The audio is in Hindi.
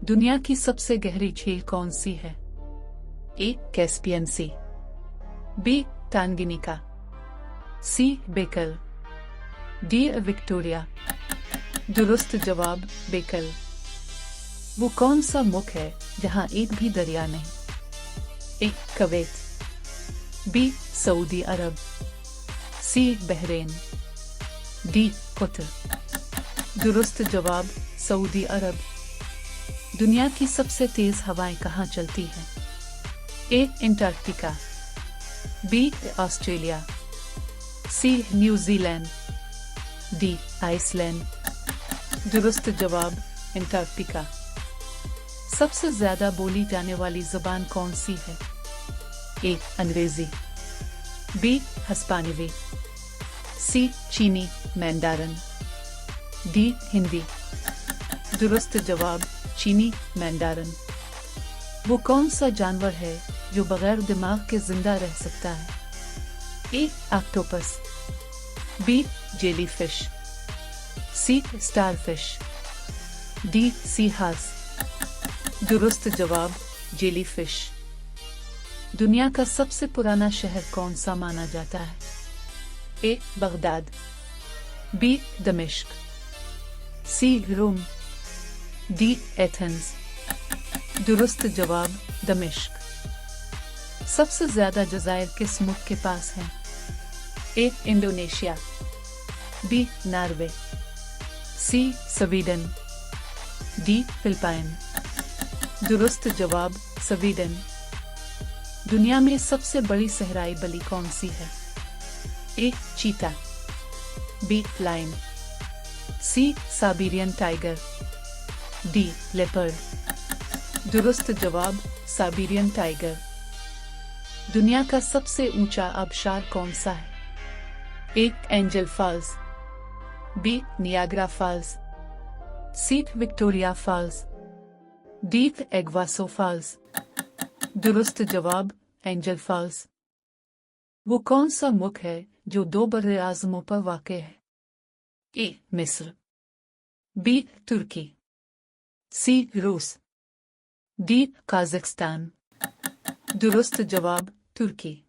दुनिया की सबसे गहरी झील कौन सी है? ए. कैस्पियन सी, बी. टांगिनिका, सी. बेकल, डी. विक्टोरिया। दुरुस्त जवाब बेकल। वो कौन सा मुल्क है जहां एक भी दरिया नहीं? A. Kuwait, B. Saudi Arabia, C. Bahrain, D. Qatar. दुरुस्त जवाब सऊदी अरब। दुनिया की सबसे तेज हवाएं कहाँ चलती हैं? ए. Antarctica, B. ऑस्ट्रेलिया, सी. New Zealand, D. आइसलैंड। दुरुस्त जवाब अंटार्कटिका। सबसे ज्यादा बोली जाने वाली जुबान कौन सी है? ए. अंग्रेजी, बी. हिस्पानिवी, सी. चीनी मैंडारिन, डी. हिंदी। दुरुस्त जवाब चीनी मैंडारिन। वो कौन सा जानवर है जो बगैर दिमाग के जिंदा रह सकता है? A. Octopus, B. Jellyfish, C. Starfish, D. Sea horse. दुरुस्त जवाब जेलीफिश। दुनिया का सबसे पुराना शहर कौन सा माना जाता है? ए. Baghdad, B. दमिश्क, सी. रोम, डी. एथेंस। दुरुस्त जवाब दमिश्क। सबसे ज्यादा जजायर किस मुल्क के पास हैं? A. Indonesia, B. Norway, C. Sweden, D. Philippine. दुरुस्त जवाब स्वीडन। दुनिया में सबसे बड़ी सहराई बलि कौन सी है? ए. चीता, B. Lion, C. Siberian tiger, D. Leopard. दुरुस्त जवाब साइबेरियन टाइगर। दुनिया का सबसे ऊंचा आबशार कौन सा है? A. Angel Falls, B. Niagara Falls, C. Victoria Falls, D. Iguazu Falls. दुरुस्त जवाब एंजल फॉल्स। वो कौन सा मुल्क है जो दो बर्रे आज़मों पर वाक़ है? ए. मिस्र, बी. तुर्की, सी. रूस, डी. काज़ाख्स्तान। दुरुस्त जवाब तुर्की।